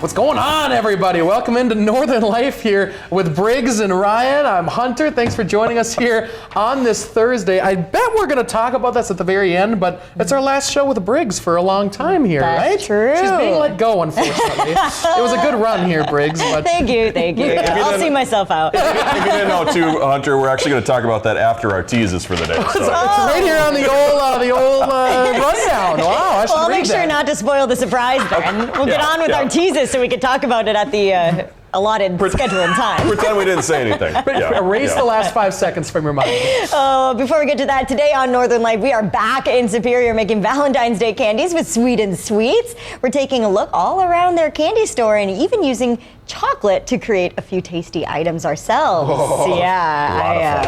What's going on, everybody? Welcome into Northern Life here with Briggs and Ryan. I'm Hunter. Thanks for joining us here on this Thursday. I bet we're going to talk about this at the very end, but it's our last show with Briggs for a long time here, right? True. She's being let go, unfortunately. It was a good run here, Briggs. But Thank you. I'll see myself out. If you didn't know, too, Hunter, we're actually going to talk about that after our teases for the day. So. It's right here on the old rundown. Wow, I should Well, I'll read make sure that. not to spoil the surprise then. We'll get on with our teases so we can talk about it at the allotted scheduled time. Pretend we didn't say anything. Erase the last 5 seconds from your mind. Before we get to that, today on Northern Life, we are back in Superior making Valentine's Day candies with Sweet and Sweets. We're taking a look all around their candy store and even using chocolate to create a few tasty items ourselves.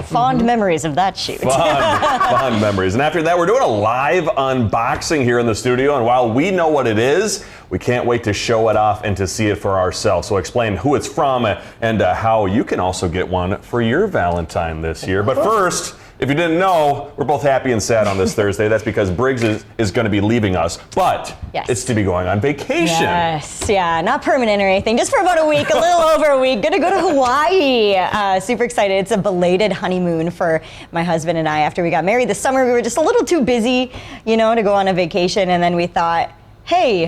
Fond memories of that shoot. Fun memories. And after that, we're doing a live unboxing here in the studio. And while we know what it is, we can't wait to show it off and to see it for ourselves. So explain who it's from and how you can also get one for your Valentine this year. But first, if you didn't know, we're both happy and sad on this Thursday. That's because Briggs is going to be leaving us, but it's to be going on vacation. Yes, not permanent or anything, just for about a week, a little over a week. Gonna go to Hawaii. Super excited. It's a belated honeymoon for my husband and I. After we got married this summer, we were just a little too busy, to go on a vacation, and then we thought, hey,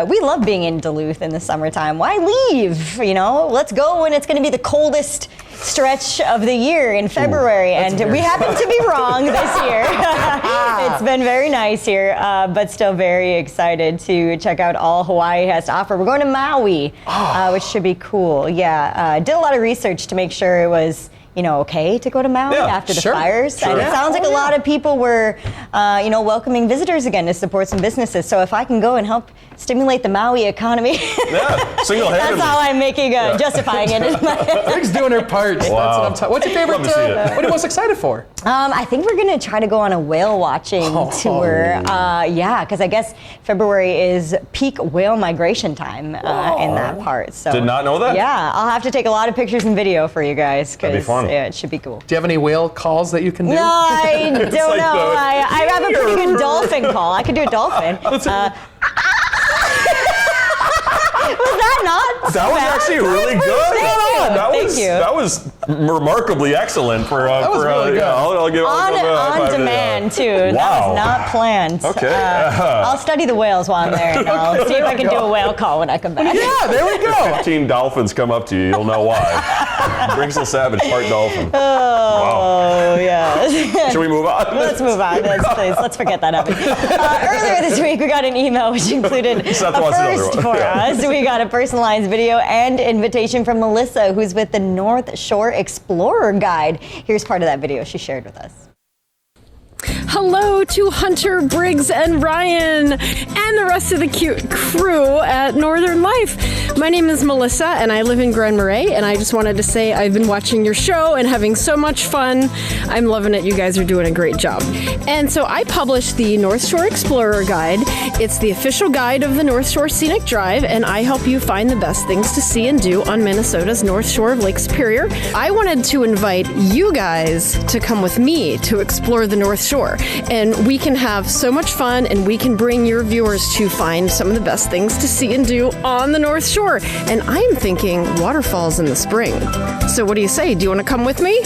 we love being in Duluth in the summertime. Why leave? Let's go when it's going to be the coldest stretch of the year in February. And we happen to be wrong this year. It's been very nice here, but still very excited to check out all Hawaii has to offer. We're going to Maui, which should be cool. Did a lot of research to make sure it was okay to go to Maui after the fires. And it sounds like a lot of people were, welcoming visitors again to support some businesses. So if I can go and help stimulate the Maui economy, single-handedly. That's how I'm making justifying it. In my Briggs doing her part. Wow. That's what I'm talking. What's your favorite? What are you most excited for? I think we're going to try to go on a whale watching tour. Because I guess February is peak whale migration time in that part. So did not know that? Yeah, I'll have to take a lot of pictures and video for you guys. That'd be fun. Yeah, it should be cool. Do you have any whale calls that you can do? No, I don't know. I have a pretty good dolphin call. I can do a dolphin. Was that not? That was actually really good. Thank you. That was remarkably excellent for. That was really good. I'll give on demand too. Wow. That was not planned. Okay. I'll study the whales while I'm there, and I'll see if I can do a whale call when I come back. Yeah, there we go. 15 dolphins come up to you, you'll know why. Briggs the Savage, part dolphin. Oh, yeah. Should we move on? Let's move on. Let's forget that happened. Earlier this week, we got an email which included a first for us. We got a personalized video and invitation from Melissa, who's with the North Shore Explorer Guide. Here's part of that video she shared with us. Hello to Hunter, Briggs, and Ryan, and the rest of the cute crew at Northern Life. My name is Melissa, and I live in Grand Marais, and I just wanted to say I've been watching your show and having so much fun. I'm loving it. You guys are doing a great job. And so I published the North Shore Explorer Guide. It's the official guide of the North Shore Scenic Drive, and I help you find the best things to see and do on Minnesota's North Shore of Lake Superior. I wanted to invite you guys to come with me to explore the North Shore. And we can have so much fun, and we can bring your viewers to find some of the best things to see and do on the North Shore. And I'm thinking waterfalls in the spring. So what do you say? Do you want to come with me?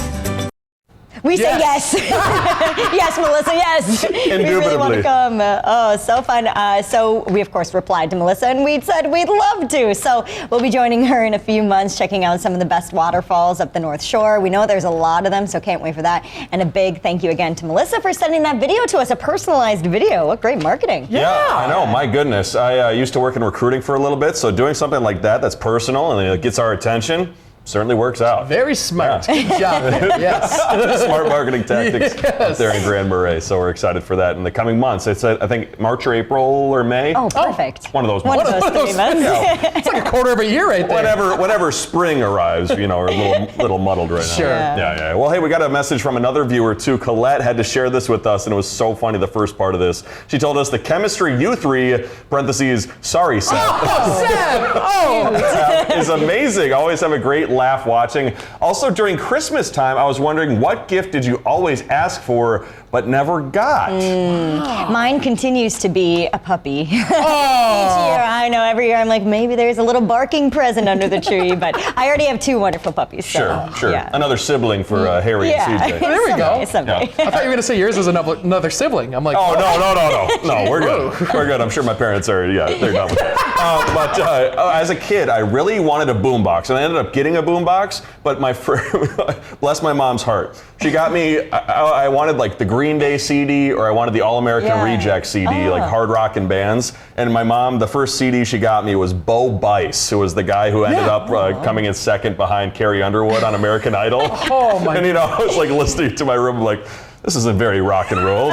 We say yes. Yes, Melissa, yes. Indubitably. We really want to come. Oh, so fun. So we, of course, replied to Melissa, and we said we'd love to. So we'll be joining her in a few months, checking out some of the best waterfalls up the North Shore. We know there's a lot of them, so can't wait for that. And a big thank you again to Melissa for sending that video to us, a personalized video. What great marketing. Yeah, I know. My goodness. I used to work in recruiting for a little bit, so doing something like that's personal and it gets our attention. Certainly works out. Very smart. Good job. Yes. Smart marketing tactics up there in Grand Marais. So we're excited for that in the coming months. It's I think March or April or May. Oh, perfect. One of those months. One of those 3 months. It's like a quarter of a year right there. Whenever spring arrives, we're a little muddled right now. Sure. Yeah. Well, hey, we got a message from another viewer too. Colette had to share this with us, and it was so funny, the first part of this. She told us the chemistry U3, parentheses, sorry, Seth. Oh, Seth! Oh! Is amazing. Always have a great laugh watching. Also, during Christmas time, I was wondering, what gift did you always ask for but never got. Mine continues to be a puppy. Each year, Oh, I know, every year I'm like, maybe there's a little barking present under the tree, but I already have 2 wonderful puppies. So, Sure. Yeah. Another sibling for Harry Yeah. and CJ. There we go. Someday. I thought you were going to say yours was another sibling. I'm like, Oh, no, we're good. We're good. I'm sure my parents are, they're done with that. But as a kid, I really wanted a boombox, and I ended up getting a boombox, but bless my mom's heart. She got me, I wanted like the Green Day CD, or I wanted the All-American Yeah. Reject CD, like hard rock and bands. And my mom, the first CD she got me was Bo Bice, who was the guy who ended up coming in second behind Carrie Underwood on American Idol. Oh, my And I was like listening to my room, like, this isn't very rock and roll.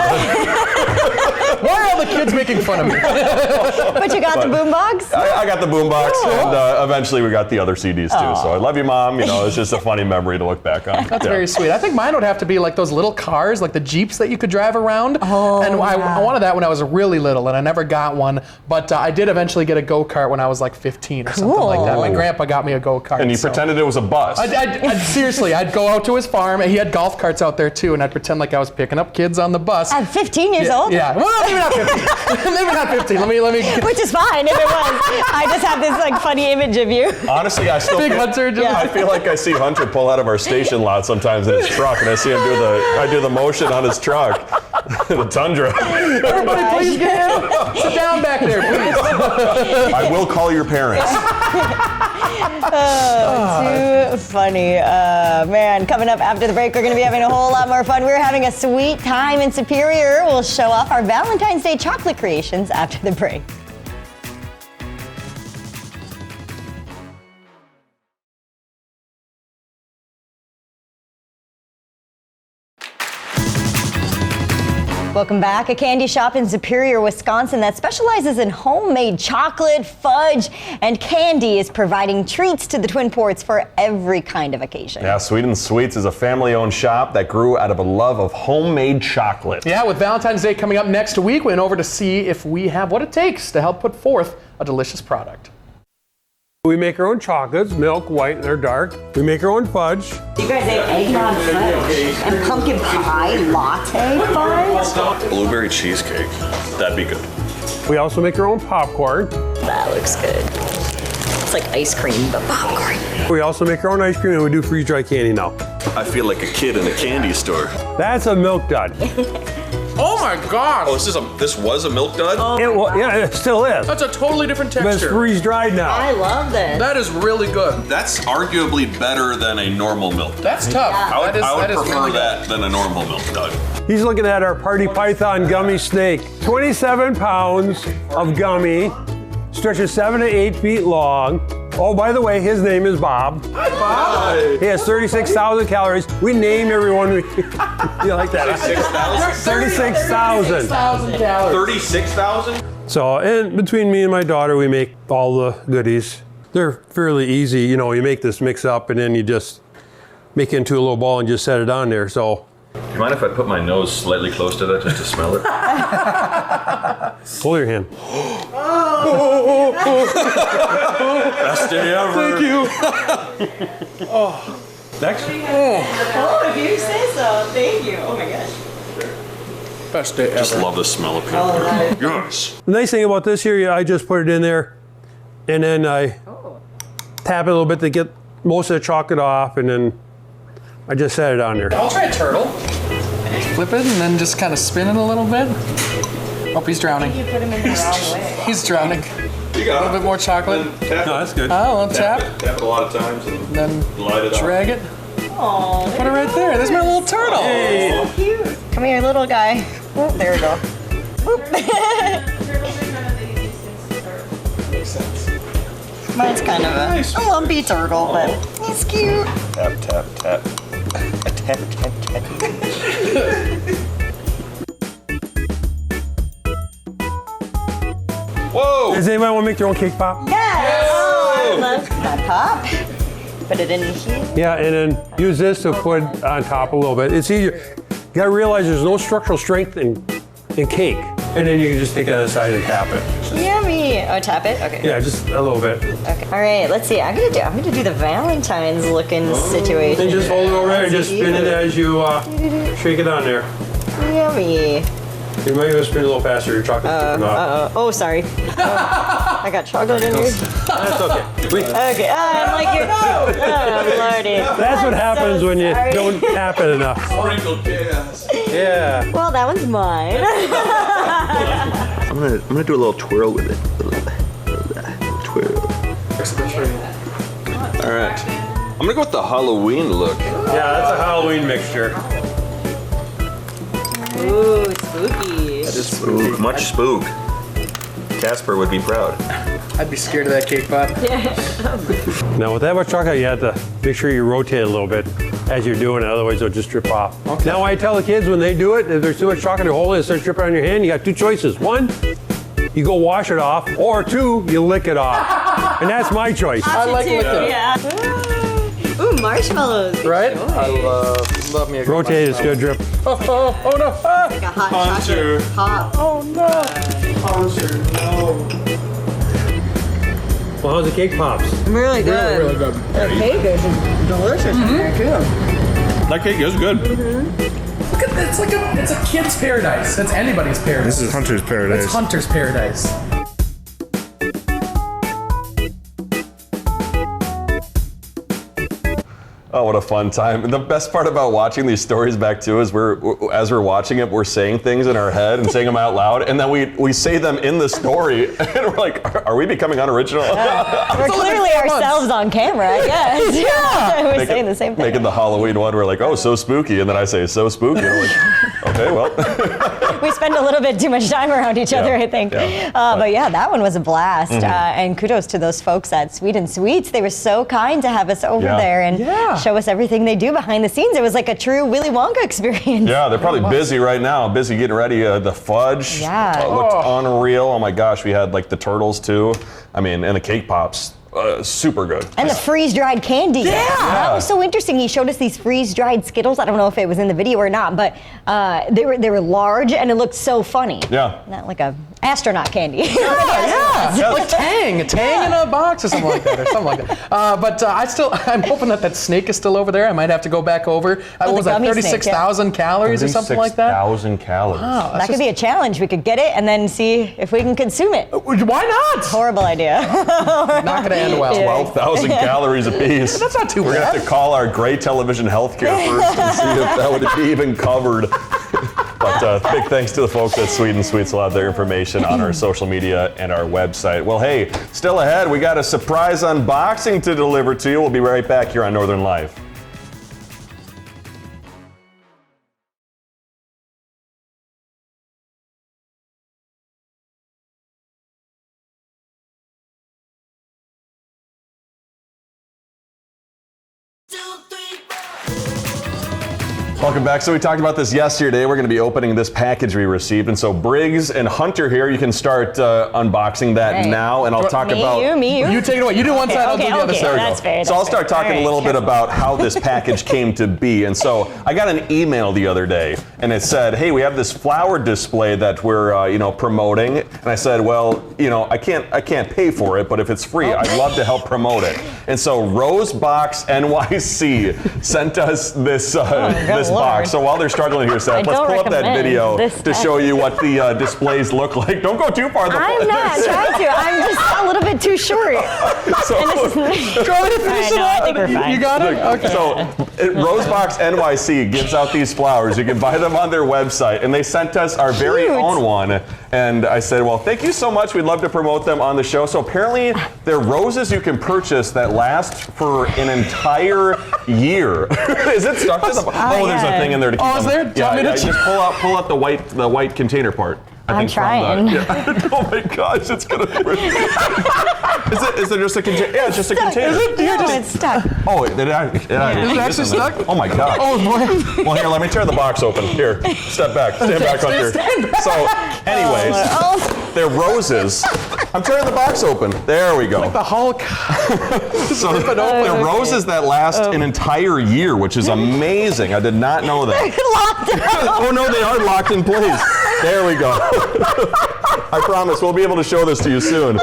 why are all the kids making fun of me? But you got the boombox? I got the boombox, and eventually we got the other CDs too. So I love you, Mom. It's just a funny memory to look back on. That's very sweet. I think mine would have to be like those little cars, like the Jeeps that you could drive around. And I wanted that when I was really little, and I never got one. But I did eventually get a go-kart when I was like 15 or something like that. My grandpa got me a go-kart. And you pretended it was a bus. Seriously, I'd go out to his farm, and he had golf carts out there too, and I'd pretend like I was picking up kids on the bus. At 15 years old? Yeah, well, maybe not 15. Maybe not 15. Let me get Which is fine if it was. I just have this like funny image of you. Honestly, I still Big feel, Hunter. Just I feel like I see Hunter pull out of our station lot sometimes in his truck, and I see him do the motion on his truck, the Tundra. Everybody, please get in. Sit down back there, please. I will call your parents. Too funny. Man, coming up after the break, we're going to be having a whole lot more fun. We're having a sweet time in Superior. We'll show off our Valentine's Day chocolate creations after the break. Welcome back. A candy shop in Superior, Wisconsin that specializes in homemade chocolate, fudge, and candy is providing treats to the Twin Ports for every kind of occasion. Yeah, Sweet and Sweets is a family-owned shop that grew out of a love of homemade chocolate. Yeah, with Valentine's Day coming up next week, we went over to see if we have what it takes to help put forth a delicious product. We make our own chocolates, milk, white, and they're dark. We make our own fudge. You guys ate eggnog fudge and pumpkin pie latte fudge? Blueberry cheesecake. That'd be good. We also make our own popcorn. That looks good. It's like ice cream, but popcorn. We also make our own ice cream, and we do freeze-dried candy now. I feel like a kid in a candy store. That's a milk dud. Oh my God! Oh, this was a milk dud? It still is. That's a totally different But it's texture. freeze-dried now. I love this. That is really good. That's arguably better than a normal milk dud. That's tough. I would That is prefer really good. that than a normal milk dud. He's looking at our Party Python gummy snake. 27 pounds of gummy, stretches 7 to 8 feet long. Oh, by the way, his name is Bob. Hi, Bob. He has 36,000 calories. We name everyone. You like that? 36,000. 36,000 calories. 36,000? So, and between me and my daughter, we make all the goodies. They're fairly easy. You make this mix up, and then you just make it into a little ball and just set it on there. So, Do you mind if I put my nose slightly close to that just to smell it? hold your hand. Best day ever. Thank you. Next. Oh, if you say so. Thank you. Oh my gosh. Best day Just ever. love the smell of peanut butter. Yes. The nice thing about this here, I just put it in there, and then I tap it a little bit to get most of the chocolate off, and then I just set it on there. I'll try a turtle. Flip it and then just kind of spin it a little bit. Oh, he's drowning. You put him in the wrong way. He's drowning. You A got little bit more chocolate. Tap No, that's good. Oh, a tap. Tap it a lot of times and Then light it up. drag it. Aww. Put it right there. There's my little turtle. So cute. Come here, little guy. Oh, there we go. Mine's kind of a lumpy turtle, but he's cute. Tap, tap, tap. Tap, tap, tap. Whoa! Does anybody want to make their own cake pop? Yes! Oh, I love that pop. Put it in here. Yeah, and then use this to put on top a little bit. It's easier. You gotta realize there's no structural strength in cake. And then you can just take it aside and tap it. Yummy. Oh, tap it? Okay. Yeah, just a little bit. Okay. All right, let's see. I'm gonna do the Valentine's looking situation. Then just hold it over there and just spin it as you shake it on there. Yummy. You might want to spin a little faster. Your chocolate's dripping off. Oh, sorry. I got chocolate in here. That's okay. Okay, I'm like you're. Oh, Lordy. That's what happens when you Sorry. don't tap it enough. Sprinkled chaos. Yeah. Well, that one's mine. I'm gonna do a little twirl with it. Twirl. All right. I'm gonna go with the Halloween look. Yeah, that's a Halloween mixture. Ooh, spooky. Spook. Much spook. Casper would be proud. I'd be scared of that cake pop. Now, with that much chocolate, you have to make sure you rotate a little bit as you're doing it, otherwise it'll just drip off. Okay. Now, I tell the kids when they do it, if there's too much chocolate to hold it, it starts dripping on your hand, you got two choices. One, you go wash it off, or two, you lick it off. And that's my choice. I like licking. Yeah. Ooh, marshmallows. Right? I love me a good Rotate, it's gonna drip. Oh no. Ah. Like a hot chocolate pop. Oh no. Well, how's the cake pops? Really good. Really good. The cake is delicious in there too. That cake is good. Look at this. It's a kid's paradise. It's anybody's paradise. This is Hunter's Paradise. It's Hunter's paradise. Oh, what a fun time. The best part about watching these stories back too is as we're watching it, we're saying things in our head and saying them out loud, and then we say them in the story, and we're like, are we becoming unoriginal? We're clearly ourselves on camera, I guess. Yeah. We're saying the same thing. Making the Halloween one, we're like, oh, so spooky, and then I say, so spooky, and I'm like, okay, well. We spend a little bit too much time around each other, I think. Yeah. But yeah, that one was a blast. And kudos to those folks at Sweet and Sweets. They were so kind to have us over there and show us everything they do behind the scenes. It was like a true Willy Wonka experience. Yeah, they're probably busy right now, busy getting ready. The fudge looked unreal. Oh my gosh, we had like the turtles too. I mean, and the cake pops. Super good. And the freeze-dried candy. Yeah. That was so interesting. He showed us these freeze-dried Skittles. I don't know if it was in the video or not, but they were large and it looked so funny. Yeah. Not like a astronaut candy. Yeah. Like Tang in a box or something like that, But I'm hoping that snake is still over there. I might have to go back over. What was that, gummy 36,000 calories or something like that? 36,000 calories. Wow, That could be a challenge. We could get it and then see if we can consume it. Why not? Horrible idea. Not going to end well. 12,000 calories a piece. That's not too We're bad. gonna have to call our Gray Television Healthcare first and see if that would be even covered. But big thanks to the folks at Sweet and Sweets. We'll have their information on our social media and our website. Well, hey, still ahead, we got a surprise unboxing to deliver to you. We'll be right back here on Northern Life. Welcome back. So we talked about this yesterday. We're going to be opening this package we received. And so Briggs and Hunter here, you can start unboxing that now. And I'll talk about... Me, you. You take it away. You do one side, I'll do the other side. That's fair. So I'll start talking a little bit about how this package came to be. And so I got an email the other day, and it said, "Hey, we have this flower display that we're promoting." And I said, "Well, I can't pay for it, but if it's free, I'd love to help promote it." And so Rosebox NYC sent us this this box. So while they're struggling here, Seth, let's pull up that video to show you what the displays look like. Don't go too far. I'm not trying to. I'm just a little bit too short. So, Go ahead and finish it I up. think we're fine. You got it? Okay. So Rosebox NYC gives out these flowers. You can buy them on their website, and they sent us our very own one. And I said, well, thank you so much. We'd love to promote them on the show. So apparently they're roses you can purchase that last for an entire year. Is it stuck to the Oh, there's a thing in there to keep Oh, is them. there? Do you want me to just pull out the white container part. I'm trying. Oh my gosh, it's gonna. Is it just a container? Yeah, it's just a container. It's stuck. Oh, is it actually stuck? Oh my god. Oh boy. Well, here, let me tear the box open. Here, step back, stand back, Hunter. So, anyways, they're roses. I'm tearing the box open. There we go. The Hulk. So they're roses that last an entire year, which is amazing. I did not know that. Oh no, they are locked in place. There we go. I promise we'll be able to show this to you soon.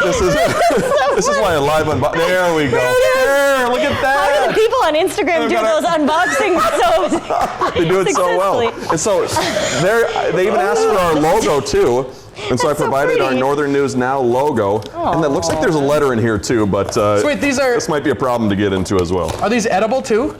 This is why a live unboxing. There we go. There, look Look at How do the that. people on Instagram do They've those got unboxings so They do it so well. successfully? And so they even asked for our logo too. And so I That's so provided our pretty. Northern News Now logo. And it looks like there's a letter in here too, but wait, these are- this might be a problem to get into as well. Are these edible too?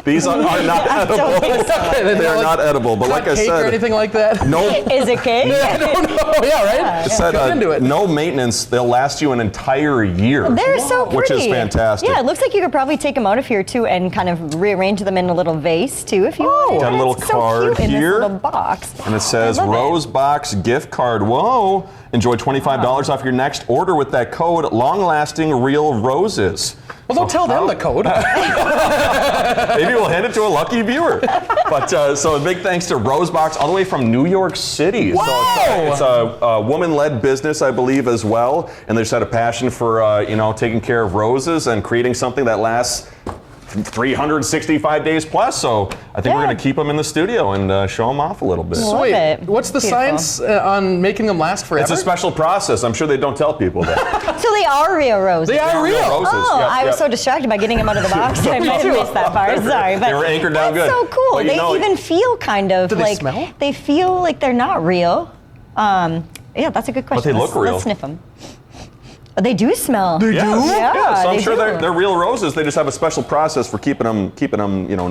These are not I don't edible. think so. They are not edible, but Not like I cake or said, anything like that? no. Is it cake? I don't know. Yeah, right? It said, Get into it. no maintenance. They'll last you an entire year. They're so pretty. Which is fantastic. Yeah, it looks like you could probably take them out of here too and kind of rearrange them in a little vase too if you wanted. Got a little It's card so cute here. in this little box. And it says I love it. Rose Box gift card. Whoa! Enjoy $25 off your next order with that code long-lasting real roses. Well, don't tell them the code. Maybe we'll hand it to a lucky viewer. But so a big thanks to Rose Box all the way from New York City. Whoa! So it's a woman-led business, I believe, as well. And they just had a passion for taking care of roses and creating something that lasts 365 days plus. So I think we're Yeah. going to keep them in the studio and show them off a little bit. Love Wait, it. what's the Beautiful. science on making them last forever? It's a special process. I'm sure they don't tell people that. So they are real roses. They are real. roses. Oh, Yep, I was yep. so distracted by getting them out of the box. I might have missed that part. Sorry, but They were anchored down that's good. so cool. But you They know- even feel kind of Do they like smell? they feel like they're not real. Yeah, that's a good question. they look real. Let's sniff them. They do smell. They do? Yeah, so I'm they sure do. they're real roses. They just have a special process for keeping them,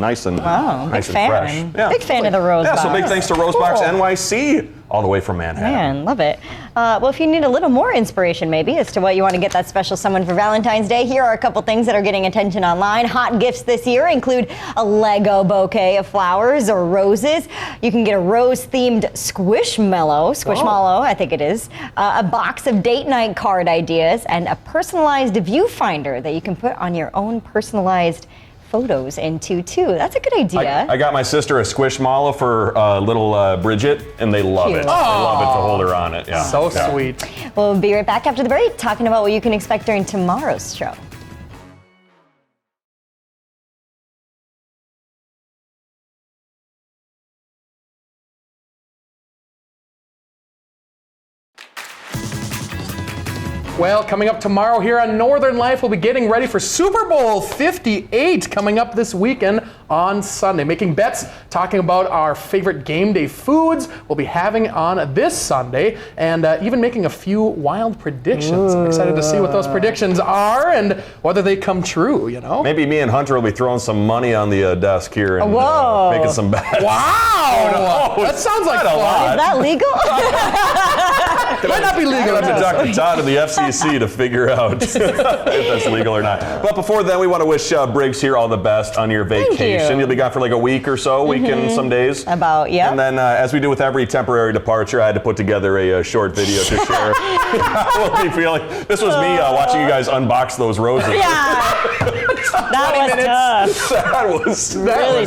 nice and Wow, nice big and fan. fresh. Big fan of the Rose Yeah, so Box. big thanks to Rosebox Cool. NYC, all the way from Manhattan. Man, love it. Well, if you need a little more inspiration, maybe, as to what you want to get that special someone for Valentine's Day, here are a couple things that are getting attention online. Hot gifts this year include a Lego bouquet of flowers or roses. You can get a rose-themed Squishmallow, I think it is, a box of date night card ideas, and a personalized viewfinder that you can put on your own personalized photos into, too. That's a good idea. I got my sister a Squishmallow for little Bridget, and they love Cute. it. They love it to hold her on it. Yeah. So Yeah. sweet. We'll be right back after the break talking about what you can expect during tomorrow's show. Well, coming up tomorrow here on Northern Life, we'll be getting ready for Super Bowl 58 coming up this weekend on Sunday. Making bets, talking about our favorite game day foods we'll be having on this Sunday, and even making a few wild predictions. I'm excited to see what those predictions are and whether they come true, Maybe me and Hunter will be throwing some money on the desk here and Whoa. making some bets. Wow! That sounds like Not a fun. lot. Is that legal? Might not be legal. We'll have to talk to Todd and the FCC to figure out if that's legal or not. But before then, we want to wish Briggs here all the best on your vacation. you. You'll be gone for like a week or so, week and some days. About, yeah. And then, as we do with every temporary departure, I had to put together a short video to share. We'll be feeling. This was me watching you guys unbox those roses. Yeah. That was tough. That was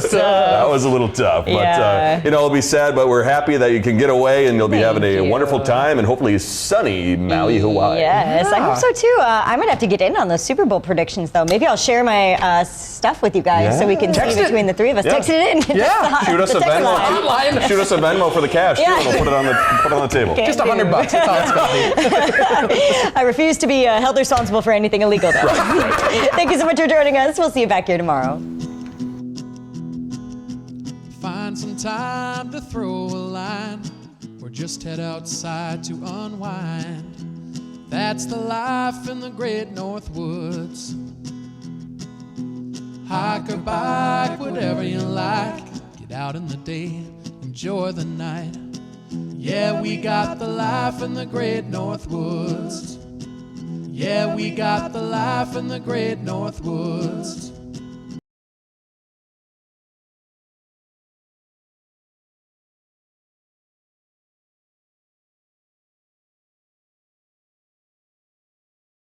that was a little tough. Yeah. But it'll be sad, but we're happy that you can get away and you'll be having a Thank you. wonderful time and hopefully sunny Maui, Hawaii. Yes, I hope so too. I might have to get in on those Super Bowl predictions though. Maybe I'll share my stuff with you guys so we can Text see it. between the three of us. Yeah. Text it in. Yeah. Shoot us a The text Venmo. line. Shoot us a Venmo for the cash too, Yeah. and we'll put it on the table. Okay. Just $100. That's all it's going to be. I refuse to be held responsible for anything illegal though. Thank you so much for joining us. We'll see you back here tomorrow. Find some time to throw a line, or just head outside to unwind. That's the life in the great North Woods. Hike or bike, whatever you like. Get out in the day, enjoy the night. Yeah, we got the life in the great North Woods. Yeah, we got the life in the great North Woods.